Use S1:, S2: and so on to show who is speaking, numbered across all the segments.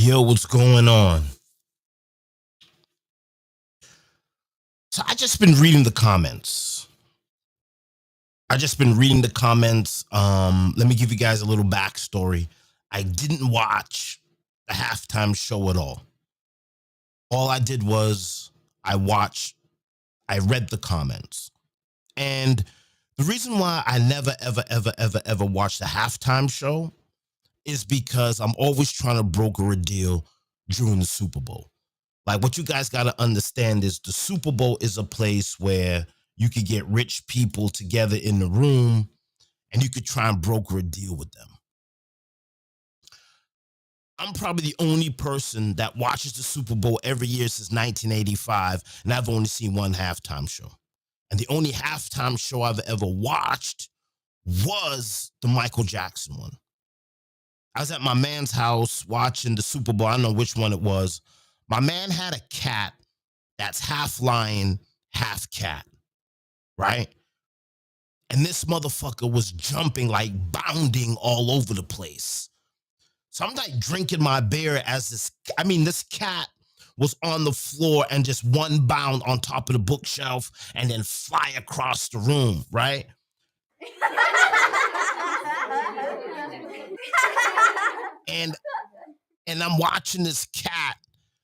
S1: Yo, what's going on? So I just been reading the comments. I just been reading the comments. Let me give you guys a little backstory. I didn't watch the halftime show at all. All I did was I read the comments. And the reason why I never, ever watched the halftime show is because I'm always trying to broker a deal during the Super Bowl. Like, what you guys got to understand is the Super Bowl is a place where you could get rich people together in the room and you could try and broker a deal with them. I'm probably the only person that watches the Super Bowl every year since 1985, and I've only seen one halftime show. And the only halftime show I've ever watched was the Michael Jackson one. I was at my man's house watching the Super Bowl. I don't know which one it was. My man had a cat that's half lion, half cat, right? And this motherfucker was jumping, like bounding all over the place. So I'm like drinking my beer as this cat was on the floor and just one bound on top of the bookshelf and then fly across the room, right? And I'm watching this cat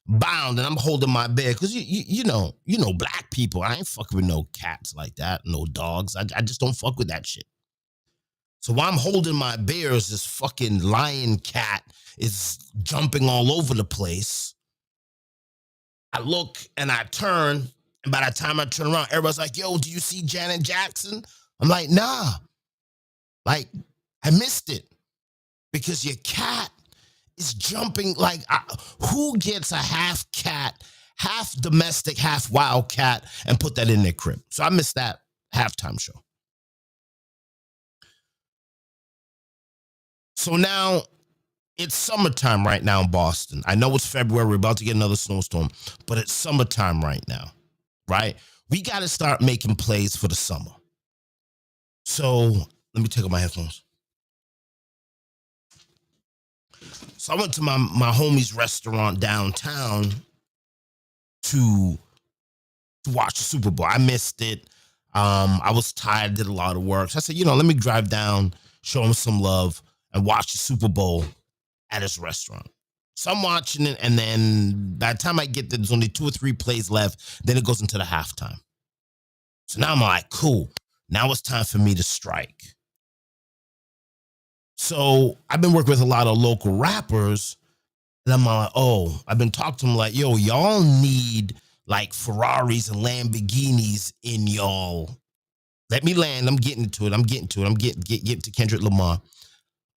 S1: bound and I'm holding my bear because you know black people. I ain't fucking with no cats like that, no dogs. I just don't fuck with that shit. So while I'm holding my bears, this fucking lion cat is jumping all over the place. I look and I turn, and by the time I turn around, everybody's like, "Yo, do you see Janet Jackson?" I'm like, "Nah, like I missed it because your cat is jumping like who gets a half cat, half domestic, half wild cat and put that in their crib?" So I missed that halftime show. So now it's summertime right now in Boston. I know it's February, we're about to get another snowstorm, but it's summertime right now, right? We got to start making plays for the summer. So let me take off my headphones. So I went to my homie's restaurant downtown to watch the Super Bowl. I missed it. I was tired, did a lot of work. So I said, let me drive down, show him some love, and watch the Super Bowl at his restaurant. So I'm watching it, and then by the time I get there, there's only 2 or 3 plays left. Then it goes into the halftime. So now I'm like, cool. Now it's time for me to strike. So I've been working with a lot of local rappers, and I'm like, I've been talking to them like, yo, y'all need like Ferraris and Lamborghinis in y'all. Let me land. I'm getting to it. I'm getting to Kendrick Lamar.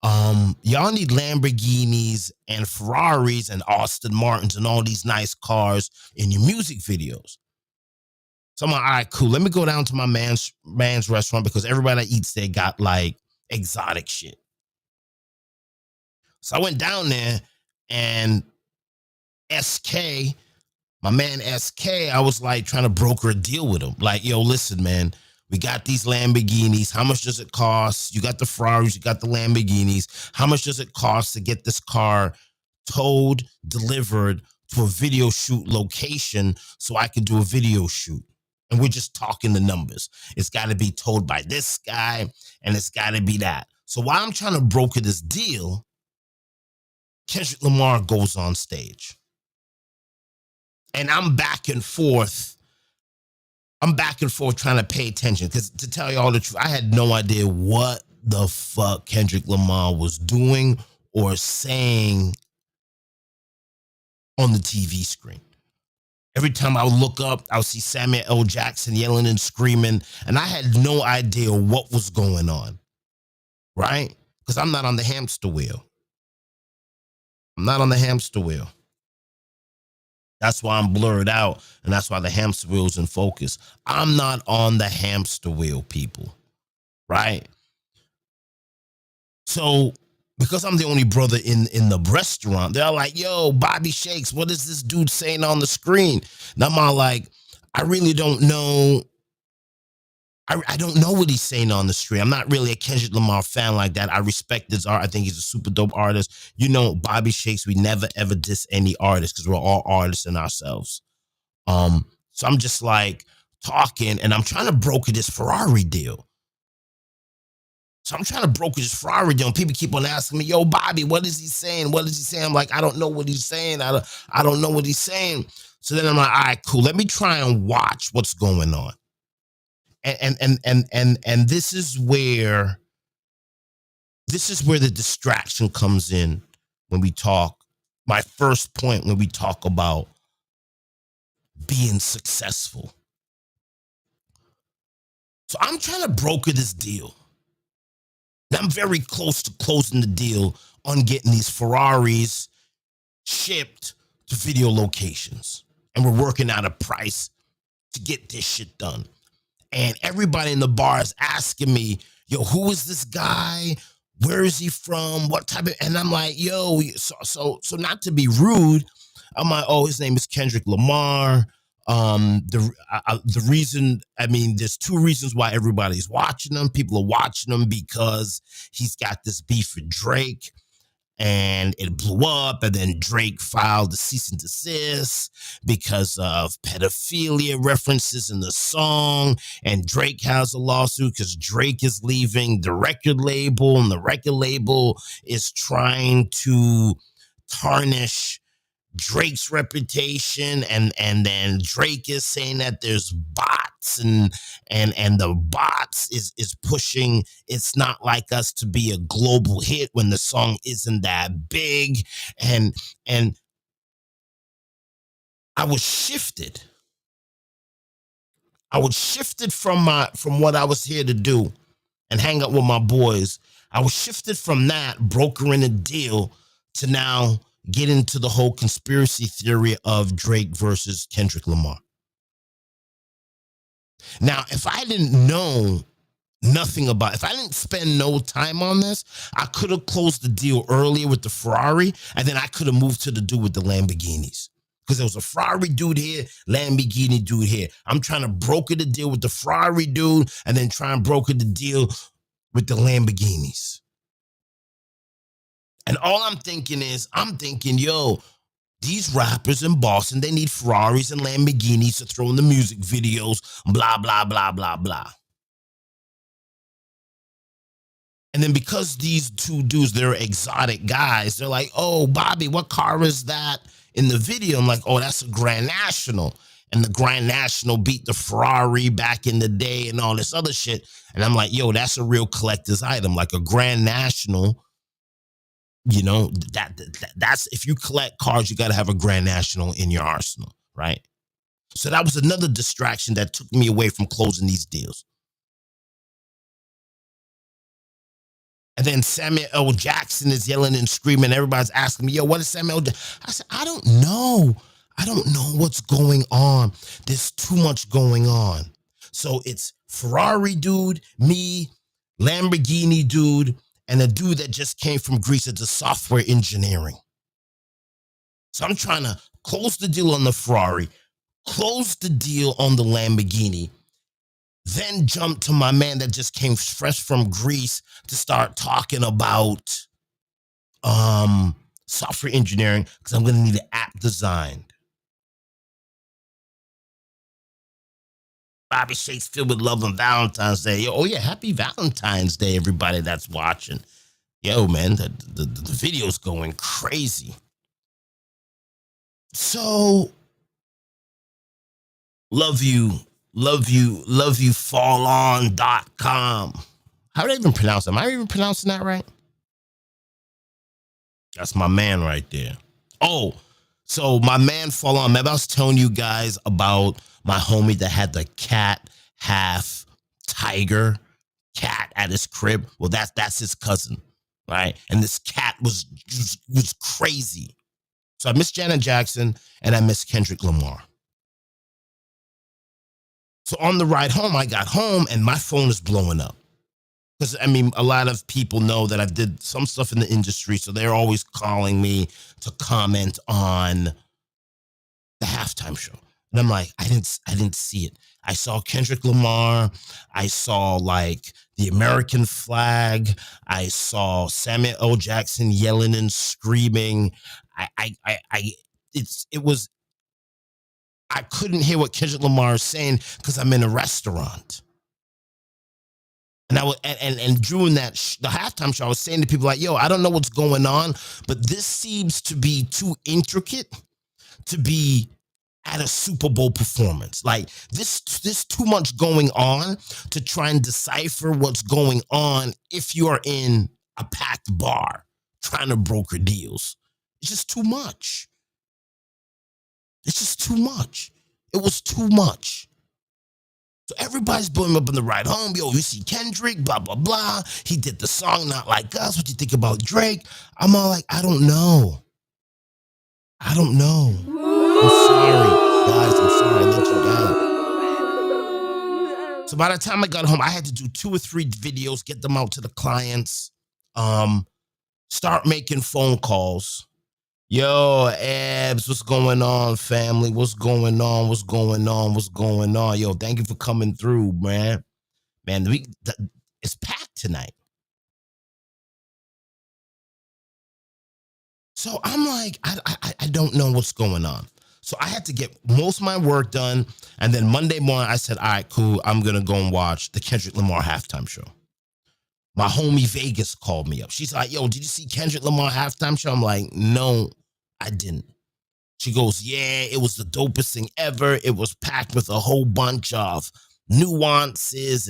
S1: Y'all need Lamborghinis and Ferraris and Aston Martins and all these nice cars in your music videos. So I'm like, all right, cool. Let me go down to my man's restaurant because everybody that eats there got like exotic shit. So I went down there and SK, my man SK, I was like trying to broker a deal with him. Like, yo, listen, man, we got these Lamborghinis. How much does it cost? You got the Ferraris, you got the Lamborghinis. How much does it cost to get this car towed, delivered to a video shoot location so I could do a video shoot? And we're just talking the numbers. It's got to be towed by this guy, and it's got to be that. So while I'm trying to broker this deal, Kendrick Lamar goes on stage. And I'm back and forth trying to pay attention because, to tell you all the truth, I had no idea what the fuck Kendrick Lamar was doing or saying on the TV screen. Every time I would look up, I would see Samuel L. Jackson yelling and screaming, and I had no idea what was going on, right? Because I'm not on the hamster wheel. That's why I'm blurred out, and that's why the hamster wheel's in focus. I'm not on the hamster wheel, people, right? So because I'm the only brother in the restaurant, they're like, yo, Bobby Shakes, what is this dude saying on the screen? And I'm all like, I really don't know I don't know what he's saying on the street. I'm not really a Kendrick Lamar fan like that. I respect his art. I think he's a super dope artist. You know, Bobby Shakes, we never ever diss any artist because we're all artists in ourselves. So I'm just like talking and I'm trying to broker this Ferrari deal. So I'm trying to broker this Ferrari deal, and people keep on asking me, "Yo, Bobby, what is he saying? What is he saying?" I'm like, I don't know what he's saying. I don't know what he's saying. So then I'm like, all right, cool. Let me try and watch what's going on. And this is where the distraction comes in when we talk. My first point when we talk about being successful. So I'm trying to broker this deal. I'm very close to closing the deal on getting these Ferraris shipped to video locations. And we're working out a price to get this shit done. And everybody in the bar is asking me, yo, who is this guy? Where is he from? What type of, and I'm like, yo, so not to be rude, I'm like, oh, his name is Kendrick Lamar. The reason, I mean, there's two reasons why everybody's watching him. People are watching him because he's got this beef with Drake and it blew up, and then Drake filed the cease and desist because of pedophilia references in the song, and Drake has a lawsuit because Drake is leaving the record label, and the record label is trying to tarnish Drake's reputation, and then Drake is saying that there's bots and the bots is pushing It's Not Like Us to be a global hit when the song isn't that big, and I was shifted. From what I was here to do and hang out with my boys. I was shifted from that, brokering a deal, to now get into the whole conspiracy theory of Drake versus Kendrick Lamar. Now, if I didn't know nothing about, if I didn't spend no time on this, I could have closed the deal earlier with the Ferrari, and then I could have moved to the dude with the Lamborghinis. Because there was a Ferrari dude here, Lamborghini dude here. I'm trying to broker the deal with the Ferrari dude and then try and broker the deal with the Lamborghinis. And all I'm thinking, yo, these rappers in Boston, they need Ferraris and Lamborghinis to throw in the music videos, blah, blah, blah, blah, blah. And then because these two dudes, they're exotic guys, they're like, oh, Bobby, what car is that in the video? I'm like, oh, that's a Grand National. And the Grand National beat the Ferrari back in the day and all this other shit. And I'm like, yo, that's a real collector's item, like a Grand National. You know, that's, if you collect cars, you got to have a Grand National in your arsenal, right? So that was another distraction that took me away from closing these deals. And then Samuel L. Jackson is yelling and screaming. Everybody's asking me, yo, what is Samuel L. Jackson? I said, I don't know. I don't know what's going on. There's too much going on. So it's Ferrari dude, me, Lamborghini dude, and a dude that just came from Greece into software engineering. So I'm trying to close the deal on the Ferrari, close the deal on the Lamborghini, then jump to my man that just came fresh from Greece to start talking about software engineering, because I'm going to need an app designed. Bobby Shakespeare with love on Valentine's Day. Yo, oh yeah, happy Valentine's Day, everybody that's watching. Yo, man, the video's going crazy. So, love you, fallon.com. How did I even pronounce that? Am I even pronouncing that right? That's my man right there. Oh, so my man Fallon. Maybe I was telling you guys about my homie that had the cat half tiger cat at his crib. Well, that's his cousin, right? And this cat was crazy. So I miss Janet Jackson and I miss Kendrick Lamar. So on the ride home, I got home and my phone is blowing up. Because, I mean, a lot of people know that I did some stuff in the industry, so they're always calling me to comment on the halftime show. And I'm like, I didn't see it. I saw Kendrick Lamar. I saw like the American flag. I saw Samuel L. Jackson yelling and screaming. I it was, I couldn't hear what Kendrick Lamar is saying because I'm in a restaurant. And I was, and during that the halftime show, I was saying to people like, "Yo, I don't know what's going on, but this seems to be too intricate to be at a Super Bowl performance. Like this too much going on to try and decipher what's going on if you are in a packed bar trying to broker deals. It's just too much. It's just too much. It was too much." So everybody's blowing him up in the ride home. Yo, you see Kendrick, blah, blah, blah. He did the song Not Like Us. What you think about Drake? I'm all like, I don't know. I don't know. I'm sorry, guys. I'm sorry I let you down. So by the time I got home, I had to do 2 or 3 videos, get them out to the clients, start making phone calls. Yo, Abs, what's going on, family? What's going on? What's going on? What's going on? Yo, thank you for coming through, man. Man, it's packed tonight. So I'm like, I don't know what's going on. So I had to get most of my work done. And then Monday morning, I said, all right, cool. I'm going to go and watch the Kendrick Lamar halftime show. My homie Vegas called me up. She's like, yo, did you see Kendrick Lamar halftime show? I'm like, no, I didn't. She goes, yeah, it was the dopest thing ever. It was packed with a whole bunch of nuances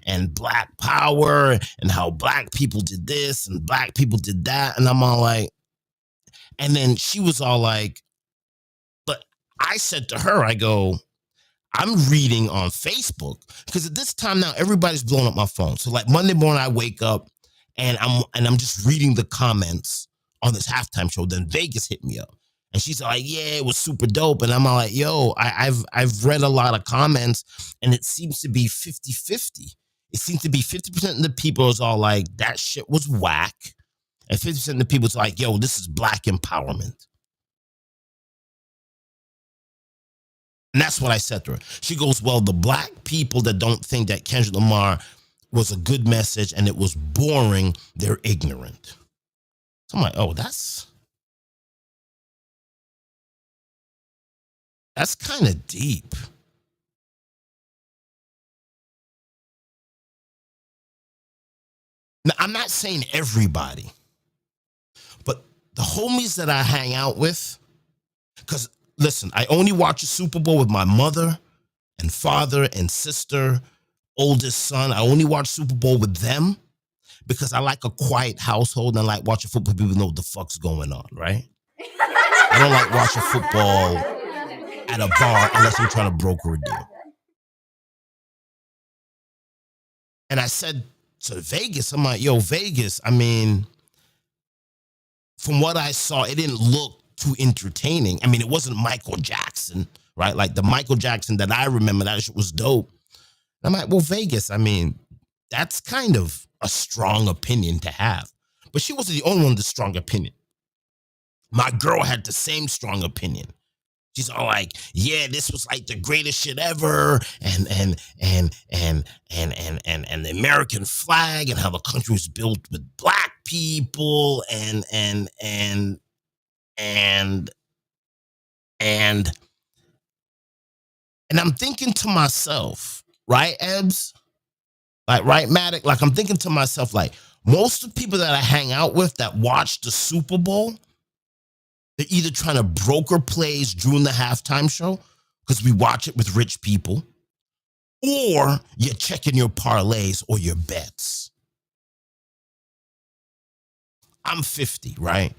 S1: and black power and how black people did this and black people did that. And I'm all like, and then she was all like, but I said to her, I go, I'm reading on Facebook because at this time now everybody's blowing up my phone. So like Monday morning I wake up and I'm just reading the comments on this halftime show. Then Vegas hit me up and she's like, yeah, it was super dope. And I'm like, yo, I've read a lot of comments and it seems to be 50-50. It seems to be 50% of the people is all like, that shit was whack. And 50% of the people is like, yo, this is black empowerment. And that's what I said to her. She goes, well, the black people that don't think that Kendrick Lamar was a good message and it was boring, they're ignorant. So I'm like, oh, that's kind of deep. Now, I'm not saying everybody, but the homies that I hang out with, because listen, I only watch a Super Bowl with my mother and father and sister, oldest son. I only watch Super Bowl with them because I like a quiet household and I like watching football. People know what the fuck's going on, right? I don't like watching football at a bar unless I'm trying to broker a deal. And I said to Vegas, I'm like, yo, Vegas, I mean, from what I saw, it didn't look too entertaining. I mean, it wasn't Michael Jackson, right? Like the Michael Jackson that I remember, that shit was dope. I'm like, well, Vegas, I mean, that's kind of a strong opinion to have. But she wasn't the only one with the strong opinion. My girl had the same strong opinion. She's all like, yeah, this was like the greatest shit ever, and the American flag and how the country was built with black people and I'm thinking to myself, right, Ebbs? Like, right, Matic? Like, I'm thinking to myself, like, most of the people that I hang out with that watch the Super Bowl, they're either trying to broker plays during the halftime show, because we watch it with rich people, or you're checking your parlays or your bets. I'm 50, right?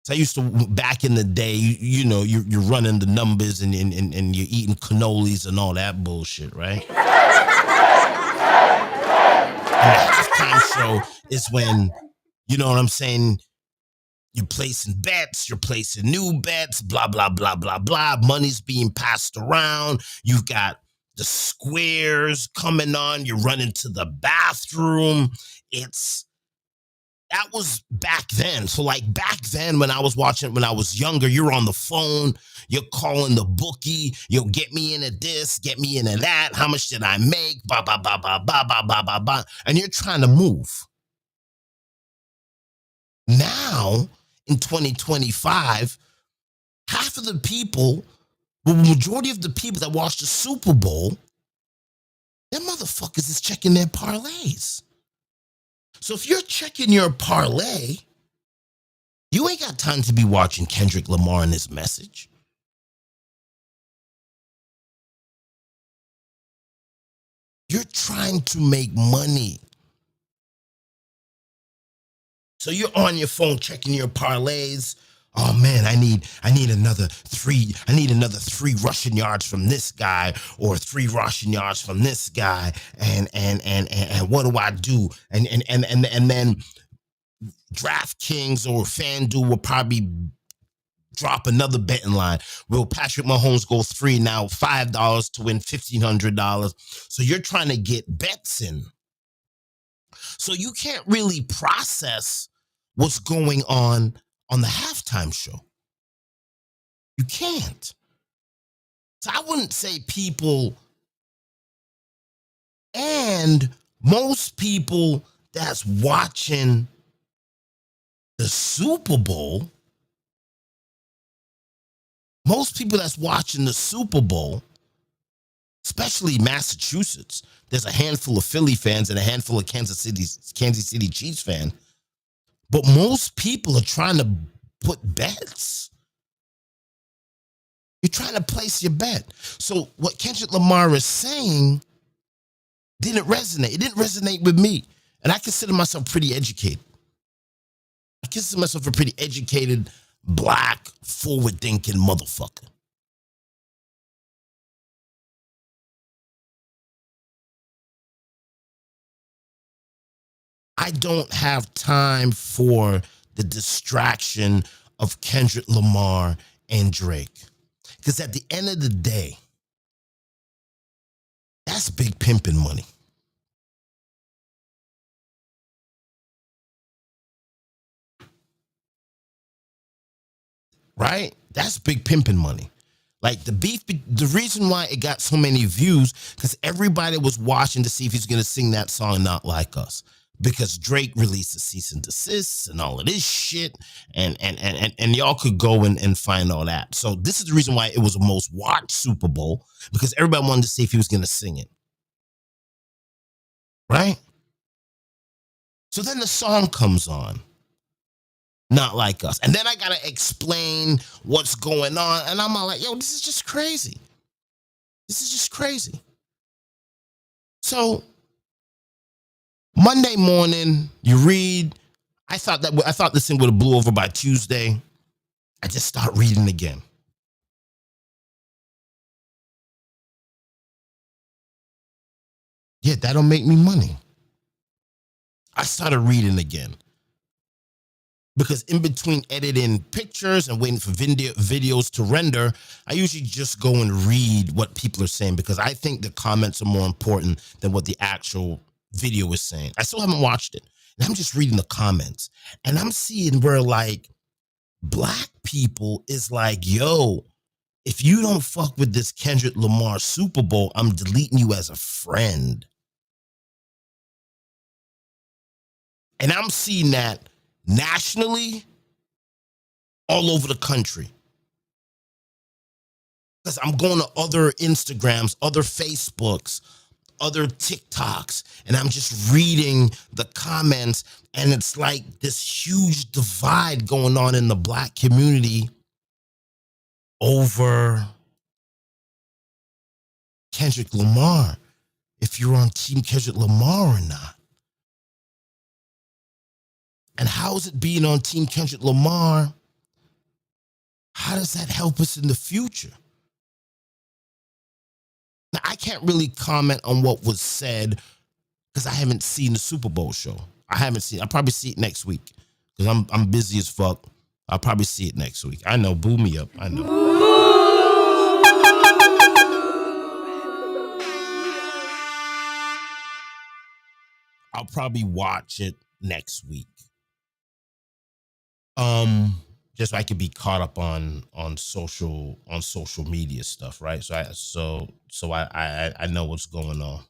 S1: So I used to, back in the day, you know, you're running the numbers and you're eating cannolis and all that bullshit, right? And the halftime show is when, you know what I'm saying, you're placing bets, you're placing new bets, blah, blah, blah, blah, blah. Money's being passed around. You've got the squares coming on. You're running to the bathroom. That's that was back then. So like back then when I was watching, when I was younger, you're on the phone, you're calling the bookie, you'll get me into this, get me into that. How much did I make? Ba ba ba ba ba ba ba ba ba. And you're trying to move. Now in 2025, half of the people, the majority of the people that watch the Super Bowl, them motherfuckers is checking their parlays. So if you're checking your parlay, you ain't got time to be watching Kendrick Lamar and his message. You're trying to make money. So you're on your phone checking your parlays. Oh man, I need another three. I need another 3 rushing yards from this guy, or 3 rushing yards from this guy. And what do I do? And then DraftKings or FanDuel will probably drop another betting line. Will Patrick Mahomes go 3 now, $5 to win $1,500? So you're trying to get bets in. So you can't really process what's going on the halftime show. You can't. So I wouldn't say people, and most people that's watching the Super Bowl, especially Massachusetts, there's a handful of Philly fans and a handful of Kansas City Chiefs fans. But most people are trying to put bets. You're trying to place your bet. So what Kendrick Lamar is saying didn't resonate. It didn't resonate with me. And I consider myself pretty educated. I consider myself a pretty educated, black, forward-thinking motherfucker. I don't have time for the distraction of Kendrick Lamar and Drake. Because at the end of the day, that's big pimping money. Right? That's big pimping money. Like the beef, the reason why it got so many views, because everybody was watching to see if he's going to sing that song, Not Like Us. Because Drake released a cease and desist and all of this shit. And y'all could go and find all that. So this is the reason why it was the most watched Super Bowl, because everybody wanted to see if he was going to sing it. Right? So then the song comes on. Not Like Us. And then I got to explain what's going on. And I'm all like, yo, this is just crazy. This is just crazy. So Monday morning, you read. I thought this thing would have blew over by Tuesday. I just start reading again. Yeah, that'll make me money. I started reading again. Because in between editing pictures and waiting for videos to render, I usually just go and read what people are saying, because I think the comments are more important than what the actual video is saying. I still haven't watched it. And I'm just reading the comments. And I'm seeing where like black people is like, yo, if you don't fuck with this Kendrick Lamar Super Bowl, I'm deleting you as a friend. And I'm seeing that nationally, all over the country. Because I'm going to other Instagrams, other Facebooks, other TikToks, and I'm just reading the comments, and it's like this huge divide going on in the black community over Kendrick Lamar, if you're on Team Kendrick Lamar or not. And how is it being on Team Kendrick Lamar? How does that help us in the future? Now, I can't really comment on what was said because I haven't seen the Super Bowl show. I'll probably see it next week because I'm busy as fuck. I'll probably see it next week. I know, boo me up. I know. I'll probably watch it next week. Just so I could be caught up on social media stuff, right? So I know what's going on.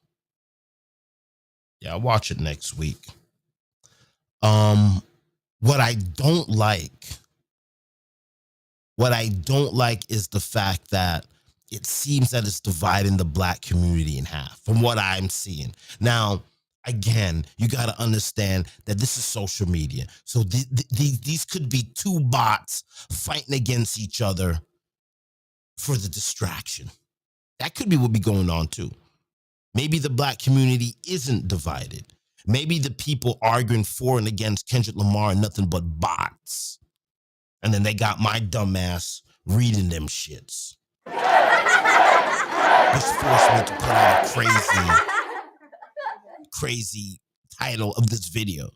S1: Yeah, I'll watch it next week. What I don't like is the fact that it seems that it's dividing the black community in half from what I'm seeing. Now, again, you got to understand that this is social media. So these could be two bots fighting against each other for the distraction. That could be what be going on too. Maybe the black community isn't divided. Maybe the people arguing for and against Kendrick Lamar are nothing but bots. And then they got my dumbass reading them shits. Which forced me to put out a crazy title of this video.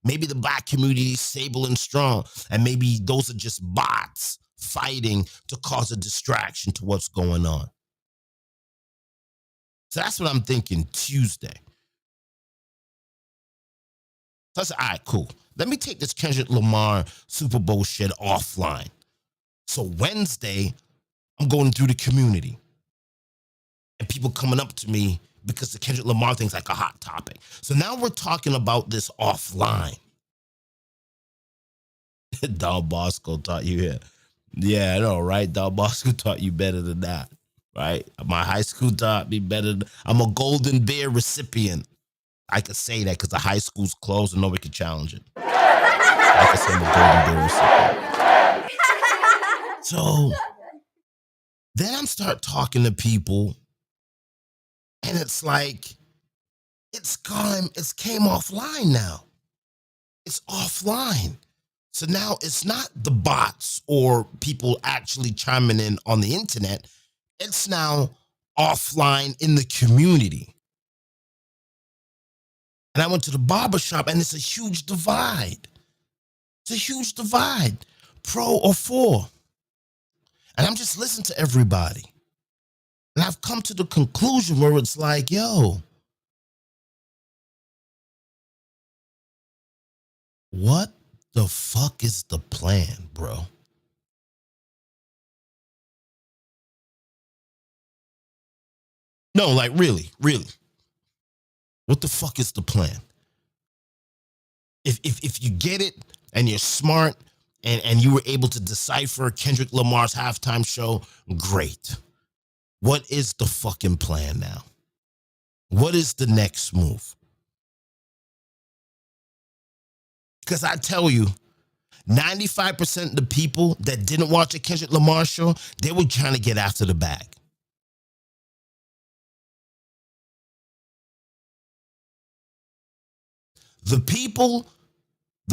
S1: Maybe the black community is stable and strong, and maybe those are just bots fighting to cause a distraction to what's going on. So that's what I'm thinking Tuesday. So I said, all right, cool. Let me take this Kendrick Lamar Super Bowl shit offline. So Wednesday, I'm going through the community. And people coming up to me because the Kendrick Lamar thing's like a hot topic. So now we're talking about this offline. Don Bosco taught you here. Yeah, I know, right? Don Bosco taught you better than that, right? My high school taught me better. I'm a Golden Bear recipient. I could say that because the high school's closed and nobody could challenge it. I could say I'm a Golden Bear recipient. So then I'm start talking to people, and it's like, it's came offline now. It's offline. So now it's not the bots or people actually chiming in on the internet. It's now offline in the community. And I went to the barbershop, and it's a huge divide. It's a huge divide, pro or for. And I'm just listening to everybody. And I've come to the conclusion where it's like, yo, what the fuck is the plan, bro? No, like really. What the fuck is the plan? If you get it and you're smart and you were able to decipher Kendrick Lamar's halftime show, great. What is the fucking plan now? What is the next move? Because I tell you, 95% of the people that didn't watch a Kendrick Lamar show, they were trying to get after the bag. The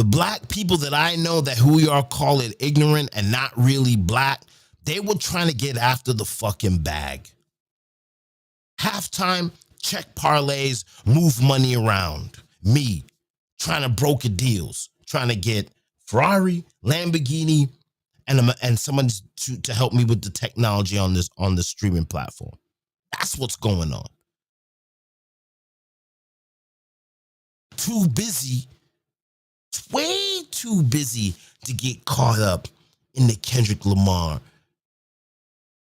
S1: black people that I know that who we are call it ignorant and not really black, they were trying to get after the fucking bag. Halftime, check parlays, move money around. Me, trying to broker deals, trying to get Ferrari, Lamborghini, and someone to help me with the technology on this streaming platform. That's what's going on. Too busy, way too busy to get caught up in the Kendrick Lamar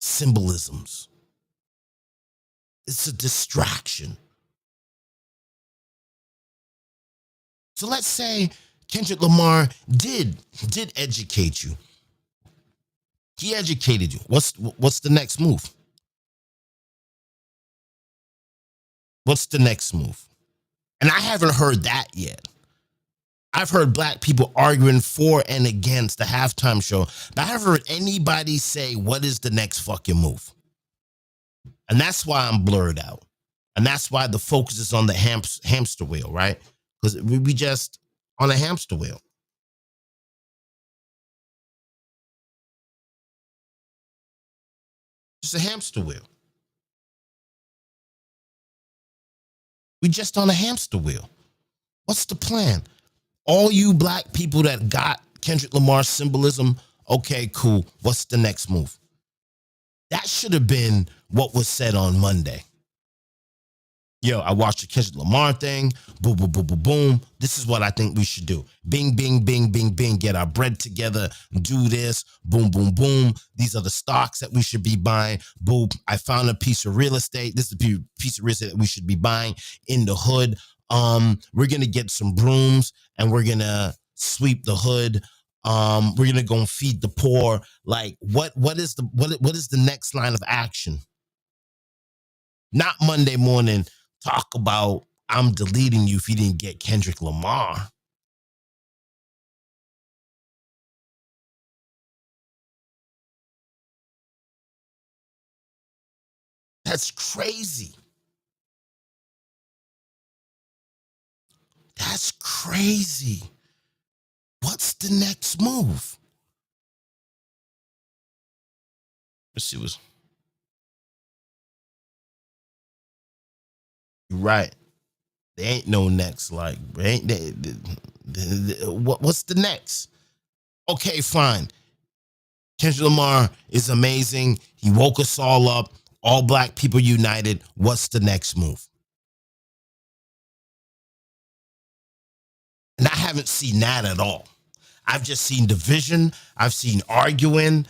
S1: symbolisms. It's a distraction. So let's say Kendrick Lamar did educate you. He educated you. What's the next move? What's the next move? And I haven't heard that yet. I've heard black people arguing for and against the halftime show, but I haven't heard anybody say, what is the next fucking move? And that's why I'm blurred out. And that's why the focus is on the hamster wheel, right? Because we just on a hamster wheel. Just a hamster wheel. We just on a hamster wheel. What's the plan? All you black people that got Kendrick Lamar's symbolism, okay, cool. What's the next move? That should have been what was said on Monday. Yo, I watched the Kendrick Lamar thing. Boom, boom, boom, boom, boom. This is what I think we should do. Bing, bing, bing, bing, bing. Get our bread together. Do this. Boom, boom, boom. These are the stocks that we should be buying. Boom. I found a piece of real estate. This is a piece of real estate that we should be buying in the hood. We're gonna get some brooms and we're gonna sweep the hood. We're gonna go and feed the poor. Like, what is the next line of action? Not Monday morning. Talk about I'm deleting you if you didn't get Kendrick Lamar. That's crazy. That's crazy. What's the next move? Let's see what's. You're right. There ain't no next. Like, ain't what's the next? Okay, fine. Kendrick Lamar is amazing. He woke us all up. All black people united. What's the next move? And I haven't seen that at all. I've just seen division. I've seen arguing.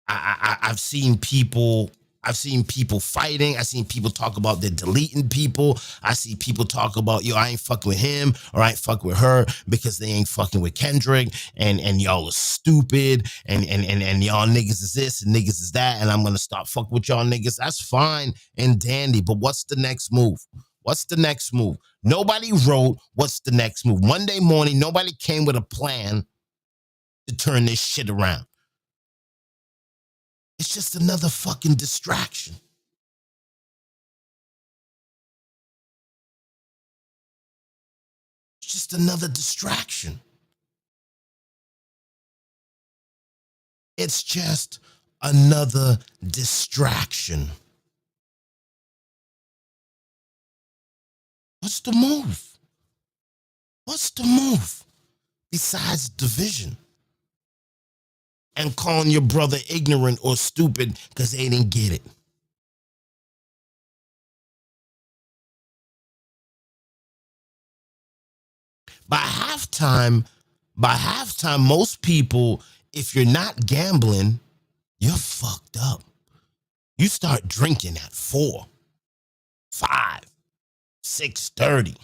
S1: I've seen people. I've seen people fighting. I've seen people talk about they're deleting people. I see people talk about, yo, I ain't fucking with him or I ain't fucking with her because they ain't fucking with Kendrick and y'all are stupid and y'all niggas is this and niggas is that and I'm gonna stop fucking with y'all niggas. That's fine and dandy, but what's the next move? What's the next move? Nobody wrote what's the next move. Monday morning, nobody came with a plan to turn this shit around. It's just another fucking distraction. It's just another distraction. It's just another distraction. What's the move? What's the move besides division? And calling your brother ignorant or stupid because they didn't get it. By halftime, most people, if you're not gambling, you're fucked up. You start drinking at 4, 5, 6:30.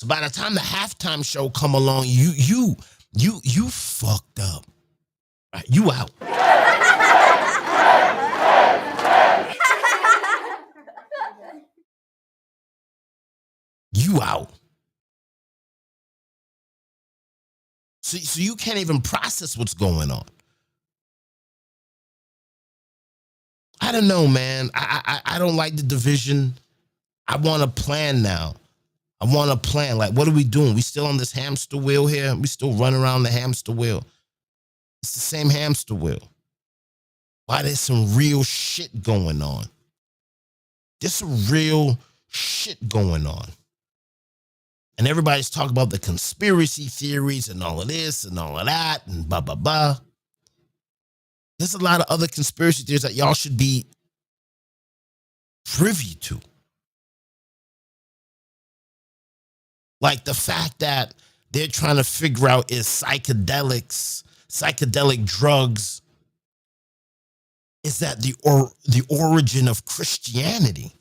S1: So by the time the halftime show come along, you fucked up. Right? You out. You out. So you can't even process what's going on. I don't know, man. I don't like the division. I want a plan now. I want a plan. Like, what are we doing? We still on this hamster wheel here? We still running around the hamster wheel? It's the same hamster wheel. Why there's some real shit going on? There's some real shit going on. And everybody's talking about the conspiracy theories and all of this and all of that and blah, blah, blah. There's a lot of other conspiracy theories that y'all should be privy to. Like the fact that they're trying to figure out is psychedelic drugs, is that the origin of Christianity?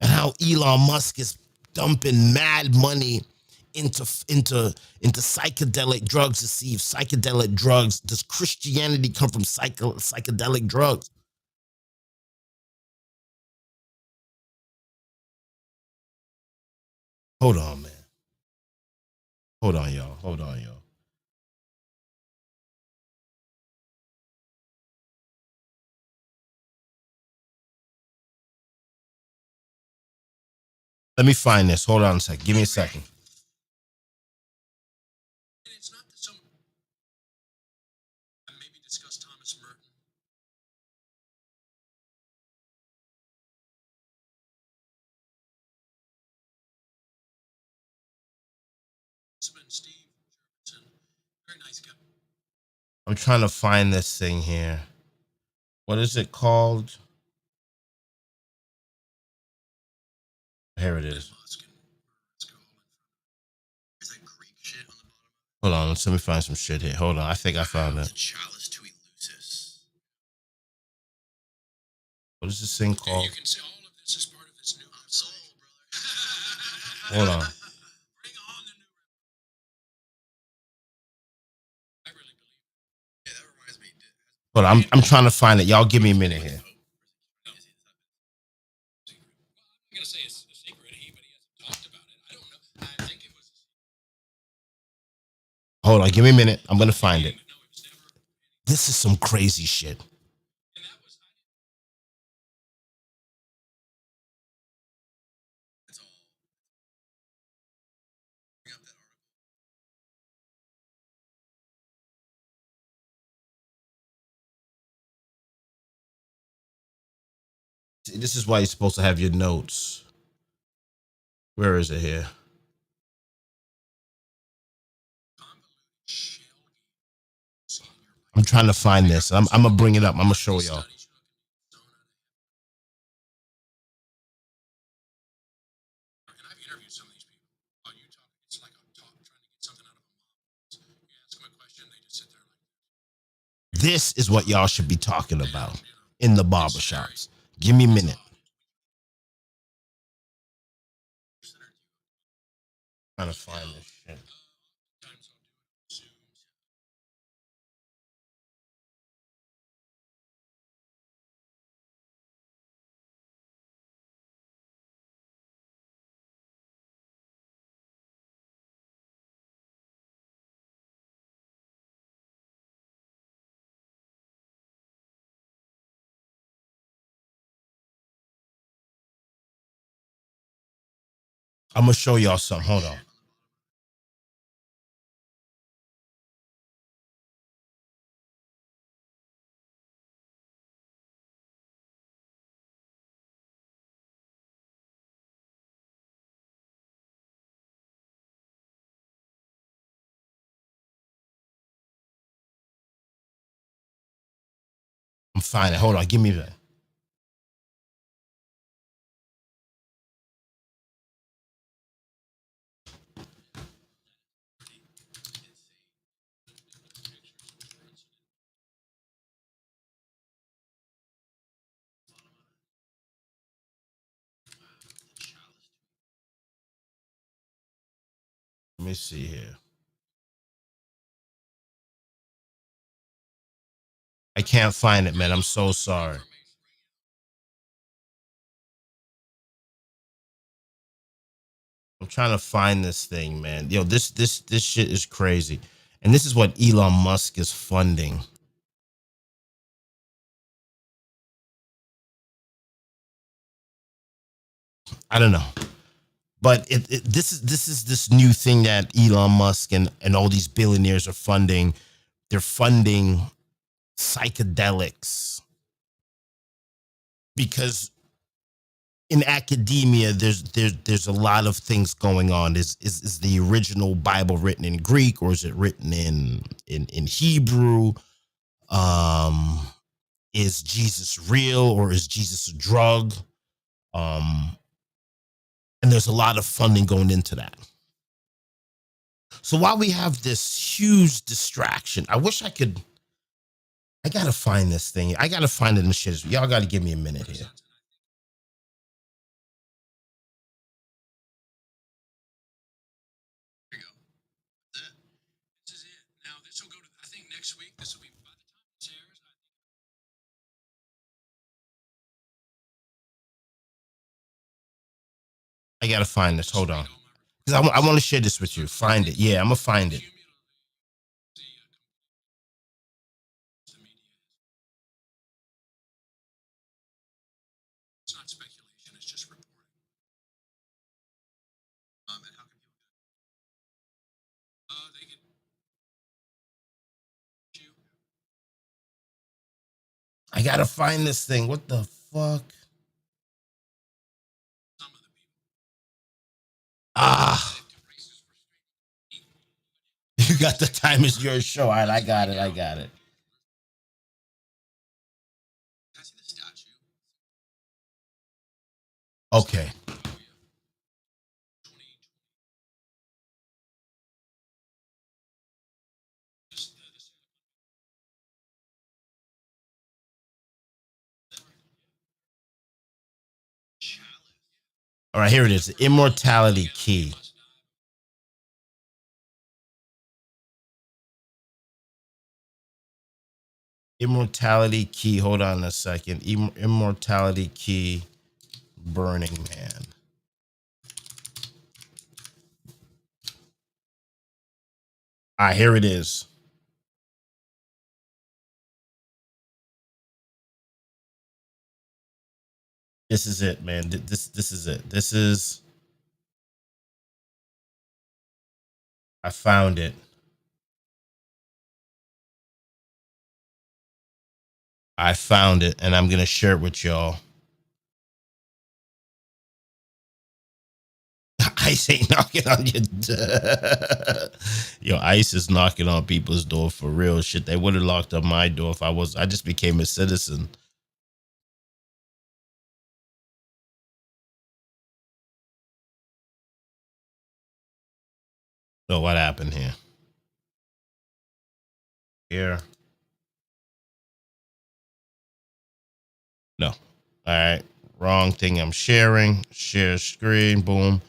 S1: And how Elon Musk is dumping mad money into psychedelic drugs to see if psychedelic drugs, does Christianity come from psychedelic drugs? Hold on, man. Hold on, y'all. Let me find this. Hold on a second. Give me a second. It's not that some maybe discuss Thomas Merton. Steve Jurgensen, very nice guy. I'm trying to find this thing here. What is it called? Here it is. Hold on, let me find some shit here. Hold on, I think I found it. What is this thing called? Hold on. Hold on, I'm trying to find it. Y'all give me a minute here. Hold on, give me a minute. I'm gonna find it. This is some crazy shit. This is why you're supposed to have your notes. Where is it here? I'm trying to find this. I'm gonna bring it up. I'm gonna show y'all. This is what y'all should be talking about in the barbershops. Give me a minute. I'm trying to find this shit. I'm gonna show y'all something. Hold on. I'm finding. Hold on. Give me that. Let me see here. I can't find it, man. I'm so sorry. I'm trying to find this thing, man. Yo, this shit is crazy. And this is what Elon Musk is funding. I don't know. But this is this new thing that Elon Musk and all these billionaires are funding. They're funding psychedelics because in academia there's a lot of things going on. Is the original Bible written in Greek, or is it written in Hebrew? Is Jesus real, or is Jesus a drug? And there's a lot of funding going into that. So while we have this huge distraction, I wish I gotta find this thing. I gotta find it in the shit. Y'all gotta give me a minute here. I gotta find this. Hold on. Because I want to share this with you. Find it. Yeah, I'm gonna find it. I gotta find this thing. What the fuck? Ah, you got the time is your show. All right, I got it. I got it. Okay. All right, here it is. The immortality key. Immortality key. Hold on a second. Immortality key. Burning Man. All right, here it is. This is it, man. This is it. This is. I found it. I found it, and I'm gonna share it with y'all. ICE ain't knocking on your door. Yo, ICE is knocking on people's door for real shit. They would have locked up my door if I just became a citizen. So what happened here? Here. No. All right. Wrong thing I'm sharing. Share screen. Boom.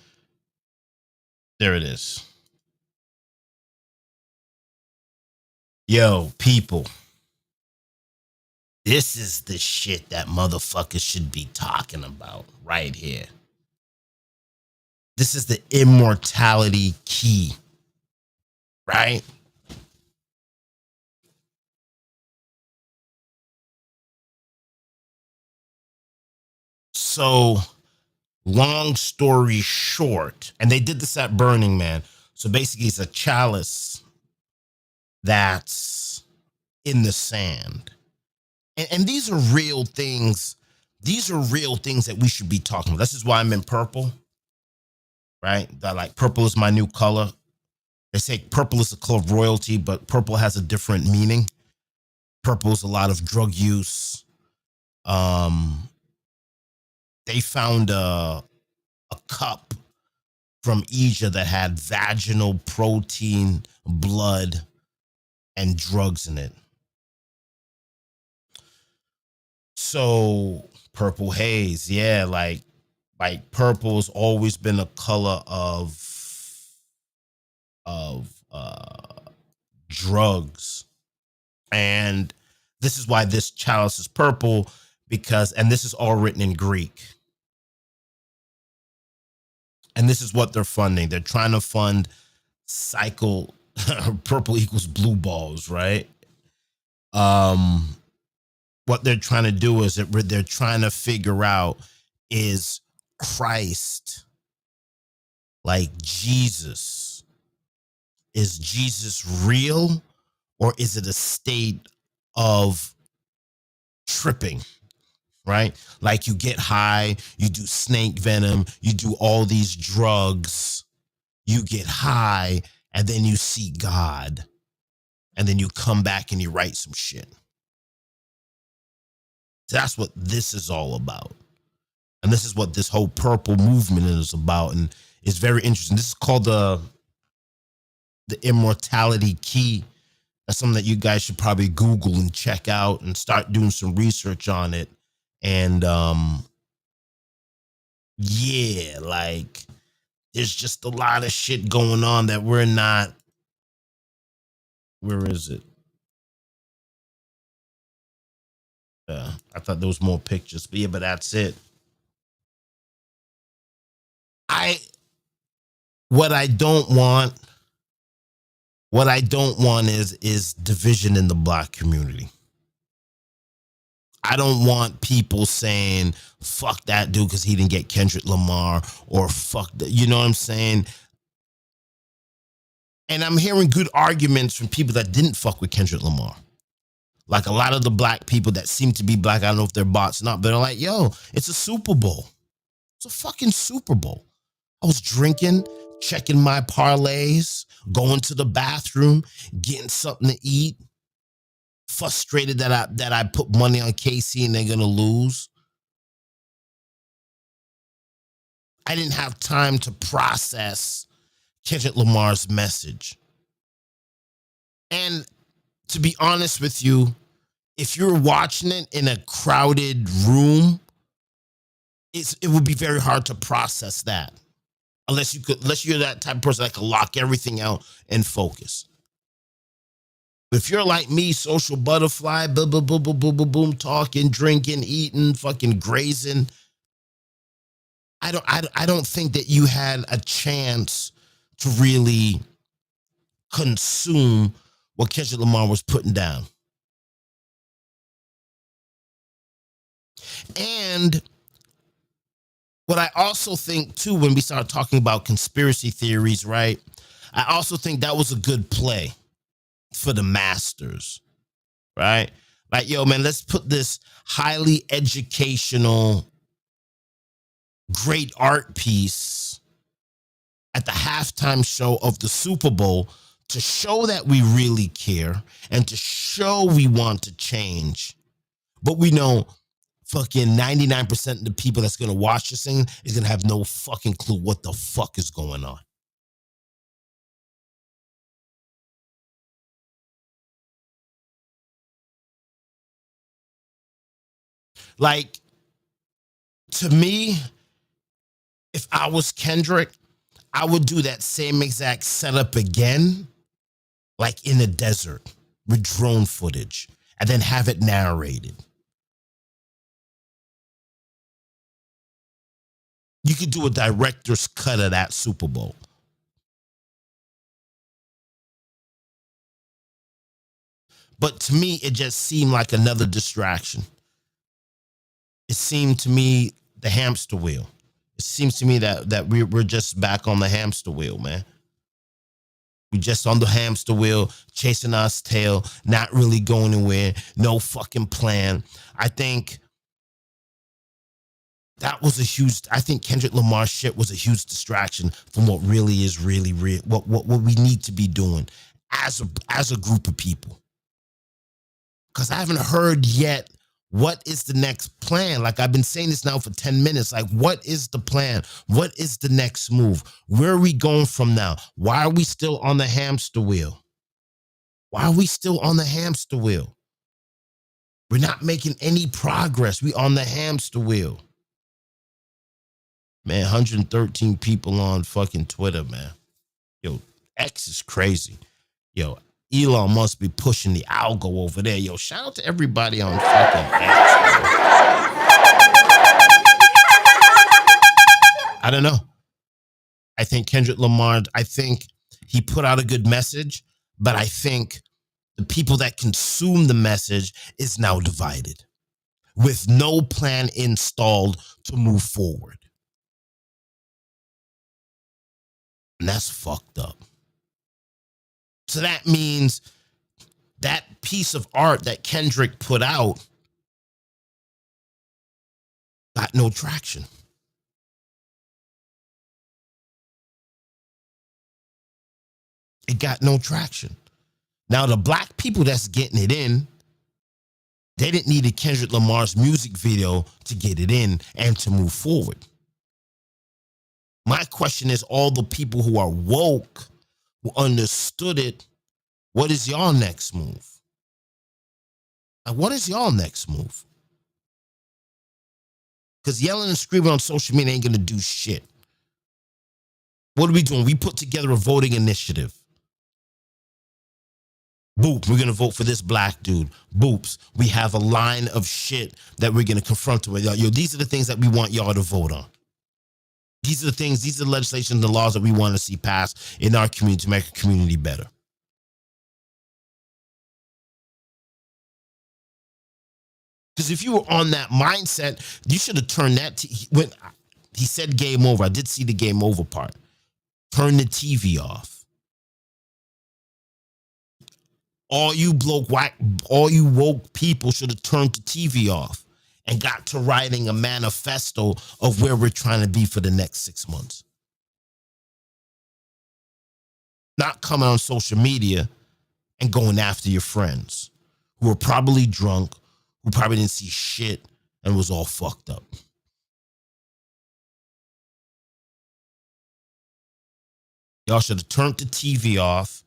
S1: There it is. Yo, people. This is the shit that motherfuckers should be talking about right here. This is the immortality key. Right? So, long story short, and they did this at Burning Man. So basically, it's a chalice that's in the sand. And these are real things. These are real things that we should be talking about. This is why I'm in purple, right? That like purple is my new color. They say purple is the color of royalty, but purple has a different meaning. Purple is a lot of drug use. They found a cup from Asia that had vaginal protein, blood, and drugs in it. So purple haze, yeah, like purple's always been a color of drugs. And this is why this chalice is purple, because, and this is all written in Greek. And this is what they're funding. They're trying to fund cycle purple equals blue balls, right? What they're trying to do is that they're trying to figure out, is Christ like Jesus? Is Jesus real, or is it a state of tripping? Right? Like you get high, you do snake venom, you do all these drugs, you get high, and then you see God, and then you come back and you write some shit. That's what this is all about. And this is what this whole purple movement is about. And it's very interesting. This is called the immortality key. That's something that you guys should probably Google and check out and start doing some research on it. And yeah, like there's just a lot of shit going on that we're not. Where is it? I thought there was more pictures, but yeah, but that's it. What I don't want, is division in the black community. I don't want people saying fuck that dude because he didn't get Kendrick Lamar, or fuck that, you know what I'm saying? And I'm hearing good arguments from people that didn't fuck with Kendrick Lamar. Like a lot of the black people that seem to be black, I don't know if they're bots or not, but they're like, yo, it's a Super Bowl. It's a fucking Super Bowl. I was drinking, checking my parlays, going to the bathroom, getting something to eat, frustrated that I put money on KC and they're gonna lose. I didn't have time to process Kendrick Lamar's message. And to be honest with you, if you're watching it in a crowded room, it would be very hard to process that unless you're that type of person that can lock everything out and focus. If you're like me, social butterfly, boom, boom, boom, boom, boom, boom, boom, talking, drinking, eating, fucking grazing, I don't think that you had a chance to really consume what Kendrick Lamar was putting down. And what I also think too, when we start talking about conspiracy theories, right? I also think that was a good play for the masters, right? Like, yo, man, let's put this highly educational, great art piece at the halftime show of the Super Bowl to show that we really care and to show we want to change. But we know fucking 99% of the people that's going to watch this thing is going to have no fucking clue what the fuck is going on. Like, to me, if I was Kendrick, I would do that same exact setup again, like in the desert with drone footage, and then have it narrated. You could do a director's cut of that Super Bowl. But to me, it just seemed like another distraction. It seemed to me the hamster wheel. It seems to me that we're just back on the hamster wheel, man. We're just on the hamster wheel, chasing our tail, not really going anywhere, no fucking plan. I think that was I think Kendrick Lamar's shit was a huge distraction from what really is really real, what we need to be doing as a group of people. Because I haven't heard yet what is the next plan. Like, I've been saying this now for 10 minutes. Like, what is the plan? What is the next move? Where are we going from now? Why are we still on the hamster wheel? Why are we still on the hamster wheel? We're not making any progress. We on the hamster wheel. Man, 113 people on fucking Twitter, man. Yo, X is crazy. Yo, Elon must be pushing the algo over there. Yo, shout out to everybody on fucking X. I don't know. I think Kendrick Lamar, I think he put out a good message, but I think the people that consume the message is now divided with no plan installed to move forward. And that's fucked up. So that means that piece of art that Kendrick put out got no traction. It got no traction. Now, the black people that's getting it in, they didn't need a Kendrick Lamar's music video to get it in and to move forward. My question is, all the people who are woke, who understood it, what is y'all next move? Like, what is y'all next move? Because yelling and screaming on social media ain't going to do shit. What are we doing? We put together a voting initiative. Boop, we're going to vote for this black dude. Boops, we have a line of shit that we're going to confront with. Yo, these are the things that we want y'all to vote on. These are the things, these are the legislation and the laws that we want to see passed in our community to make our community better. Because if you were on that mindset, you should have turned that. When he said game over, I did see the game over part. Turn the TV off. All you woke people should have turned the TV off and got to writing a manifesto of where we're trying to be for the next 6 months. Not coming on social media and going after your friends who are probably drunk, who probably didn't see shit and was all fucked up. Y'all should have turned the TV off.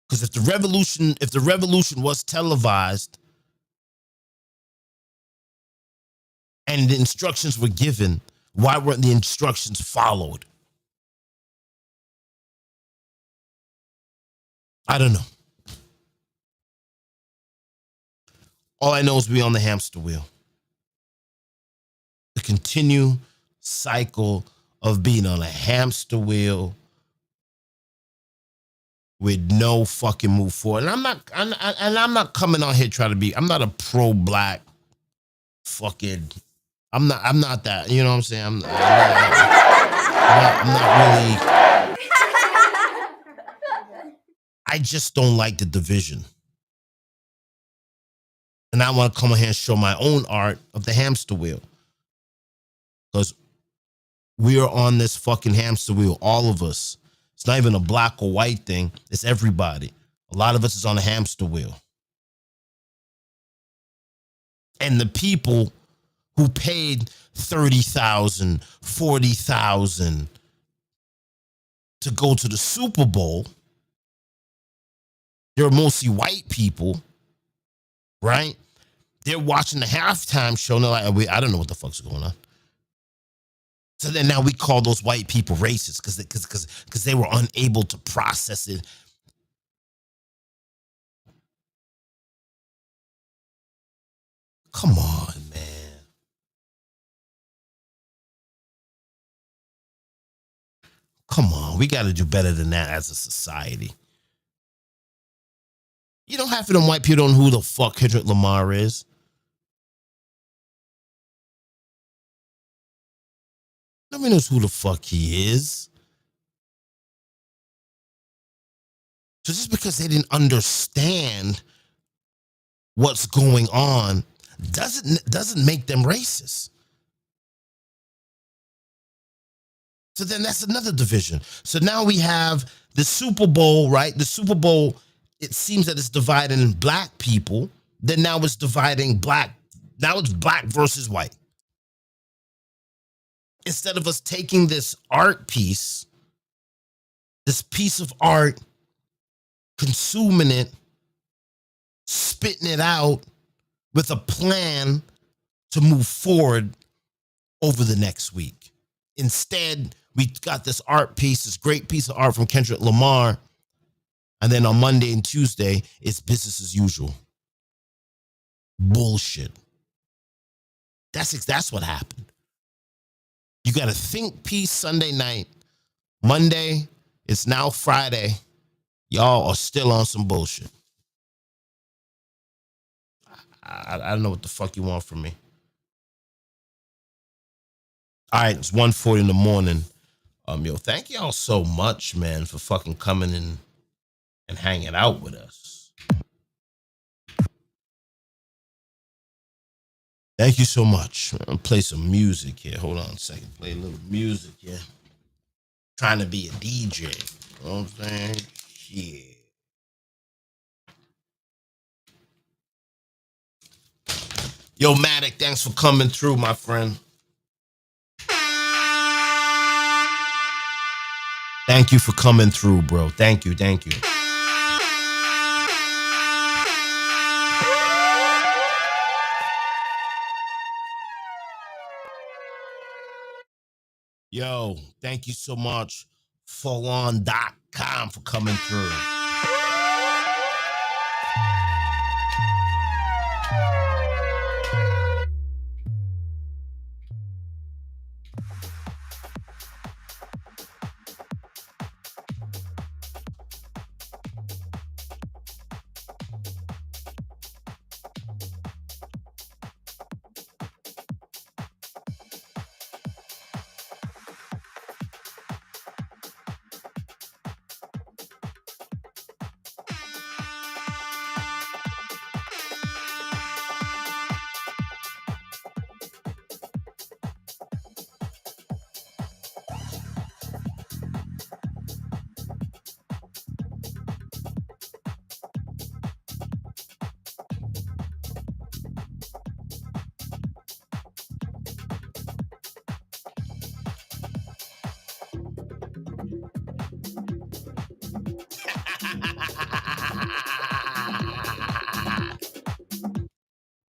S1: Because if the revolution was televised, and the instructions were given, why weren't the instructions followed? I don't know. All I know is we on the hamster wheel. The continue cycle of being on a hamster wheel with no fucking move forward. And I'm not coming on here trying to be. I'm not a pro-black fucking. I'm not that. You know what I'm saying? I'm not really. I just don't like the division. And I want to come on here and show my own art of the hamster wheel. Because we are on this fucking hamster wheel, all of us. It's not even a black or white thing. It's everybody. A lot of us is on a hamster wheel. And the people who paid $30,000, $40,000 to go to the Super Bowl, they're mostly white people, right? They're watching the halftime show and they're like, I don't know what the fuck's going on. So then now we call those white people racist because they were unable to process it. Come on, man. Come on. We got to do better than that as a society. You don't have to them white people don't know who the fuck Kendrick Lamar is. Nobody knows who the fuck he is. So just because they didn't understand what's going on doesn't make them racist. So then that's another division. So now we have the Super Bowl, right? The Super Bowl, it seems that it's dividing black people. Then now it's dividing black. Now it's black versus white. Instead of us taking this art piece, this piece of art, consuming it, spitting it out with a plan to move forward over the next week. Instead, we got this art piece, this great piece of art from Kendrick Lamar, and then on Monday and Tuesday, it's business as usual. Bullshit. That's what happened. You got a think piece Sunday night. Monday, it's now Friday. Y'all are still on some bullshit. I don't know what the fuck you want from me. All right, it's 1:40 in the morning. Yo, thank y'all so much, man, for fucking coming in and hanging out with us. Thank you so much. I'm gonna play some music here. Hold on a second. Play a little music here. Trying to be a DJ. You know what I'm saying? Yeah. Yo, Matic, thanks for coming through, my friend. Thank you for coming through, bro. Thank you. Yo, thank you so much, fullon.com, for coming through.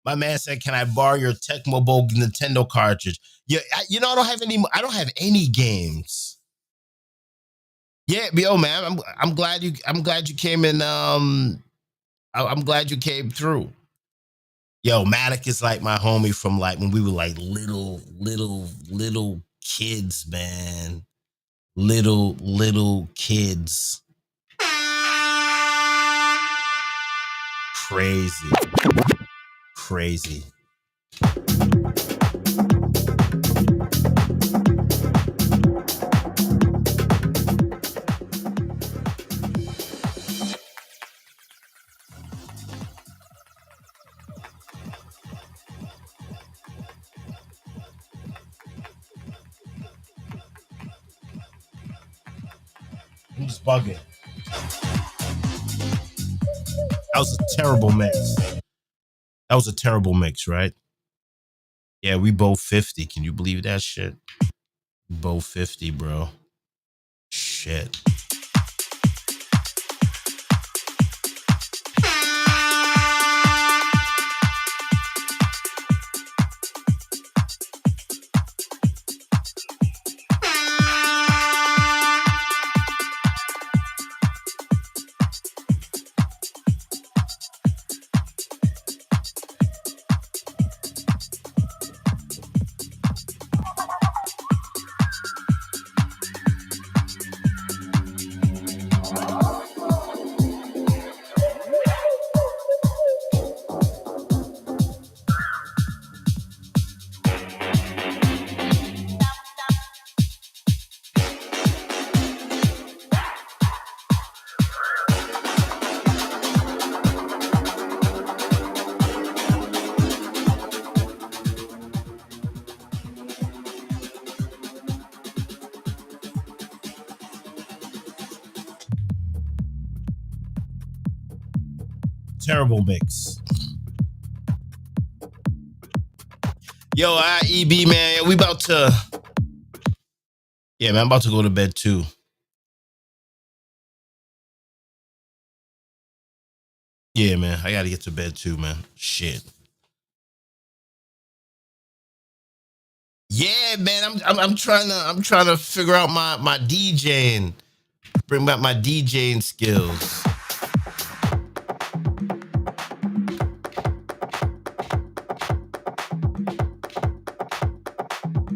S1: My man said, "Can I borrow your Tecmo Bowl Nintendo cartridge?" Yeah, you know, I don't have any. I don't have any games. Yeah, yo, man, I'm glad you. I'm glad you came in. I'm glad you came through. Yo, Matic is like my homie from like when we were like little kids, man. Little kids. Crazy. Crazy. I'm just bugging. That was a terrible mix. That was a terrible mix, right? Yeah, we both 50. Can you believe that shit? Both 50, bro. Shit. Terrible mix. Yo, EB, man, we about to. Yeah, man, I'm about to go to bed too. Yeah, man, I gotta get to bed too, man. Shit. Yeah, man, I'm trying to figure out my DJing, bring back my DJing skills.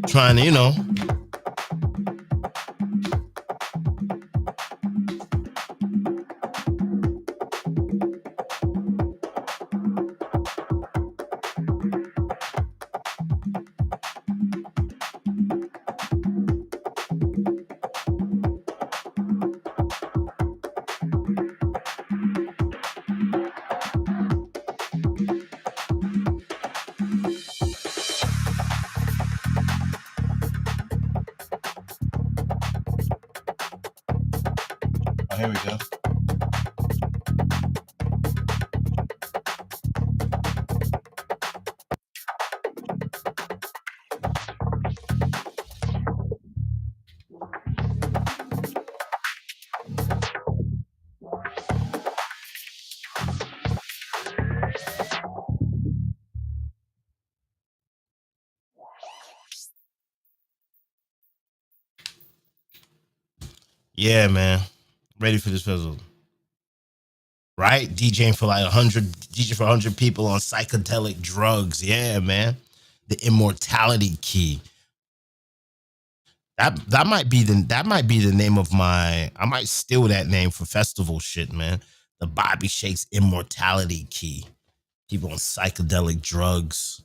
S1: Trying to, you know. Oh, here we go. Yeah, man. Ready for this puzzle. Right? DJing for like 100 people on psychedelic drugs. Yeah, man. The immortality key. That might be the name of my. I might steal that name for festival shit, man. The Bobby Shakes immortality key. People on psychedelic drugs,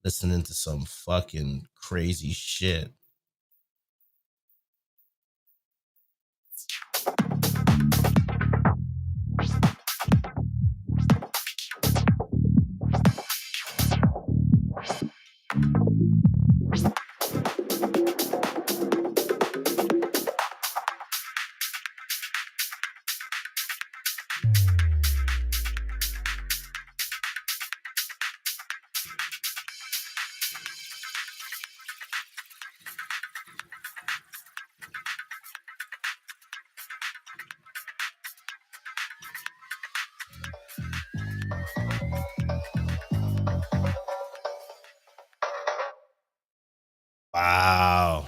S1: listening to some fucking crazy shit. Wow.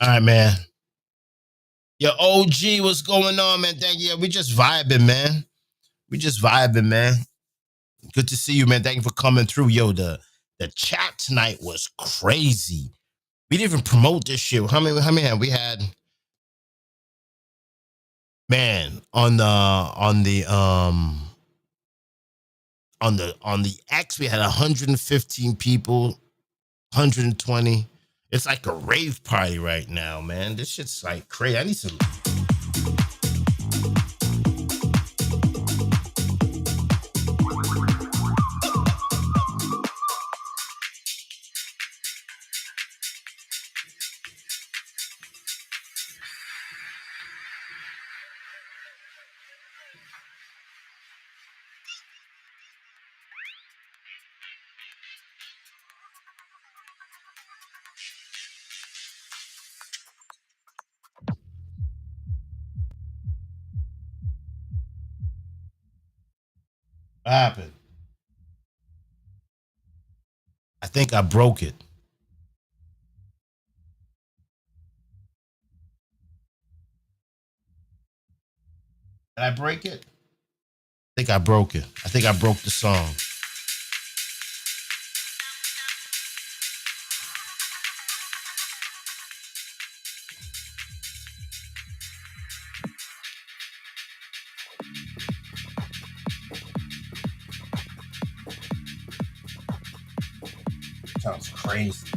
S1: All right, man. Yo, OG, what's going on, man? Thank you. We just vibing, man. We just vibing, man. Good to see you, man. Thank you for coming through. Yo, the chat tonight was crazy. We didn't even promote this shit. How many have we had? Man, on the X, we had 115 people, 120. It's like a rave party right now, man. This shit's like crazy. I need some. What happened? I think I broke it. Did I break it? I think I broke it. I think I broke the song. Sounds crazy.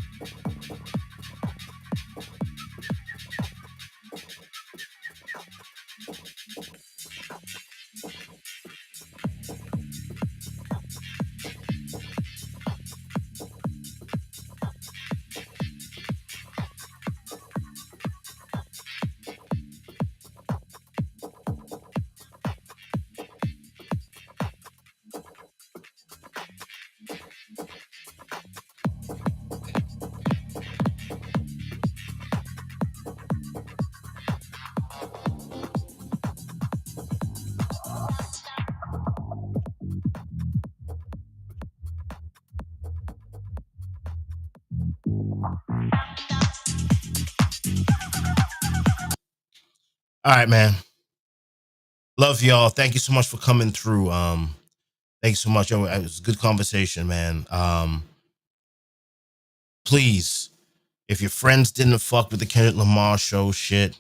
S1: All right, man. Love y'all. Thank you so much for coming through. Thank you so much. It was a good conversation, man. Please, if your friends didn't fuck with the Kendrick Lamar show shit,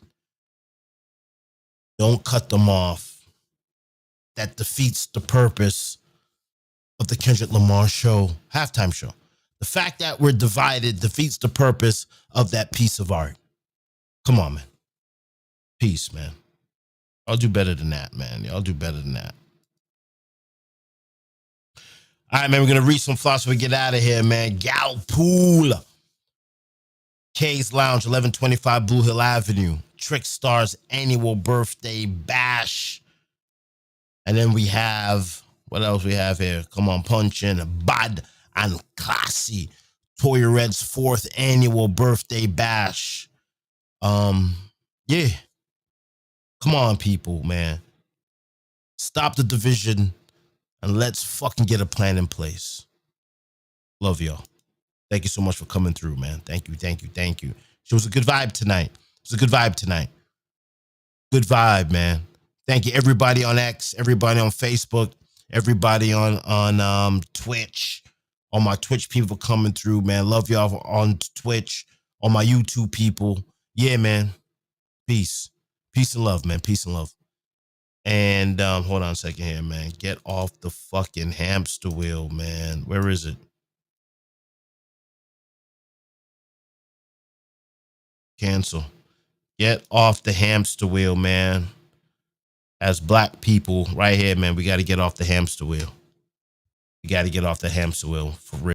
S1: don't cut them off. That defeats the purpose of the Kendrick Lamar show, halftime show. The fact that we're divided defeats the purpose of that piece of art. Come on, man. Peace, man. I'll do better than that, man. Y'all do better than that. All right, man. We're going to read some thoughts before we get out of here, man. Gal Pool. K's Lounge, 1125 Blue Hill Avenue. Trickstar's annual birthday bash. And then we have, what else we have here? Come on, Punch In. Bad and Classy. Toya Red's 4th annual birthday bash. Yeah. Come on, people, man. Stop the division and let's fucking get a plan in place. Love y'all. Thank you so much for coming through, man. Thank you. It was a good vibe tonight. Good vibe, man. Thank you, everybody on X, everybody on Facebook, everybody on Twitch. All my Twitch people coming through, man. Love y'all on Twitch. All my YouTube people. Yeah, man. Peace. Peace and love, man. Peace and love. And hold on a second here, man. Get off the fucking hamster wheel, man. Where is it? Cancel. Get off the hamster wheel, man. As black people right here, man, we got to get off the hamster wheel. We got to get off the hamster wheel for real.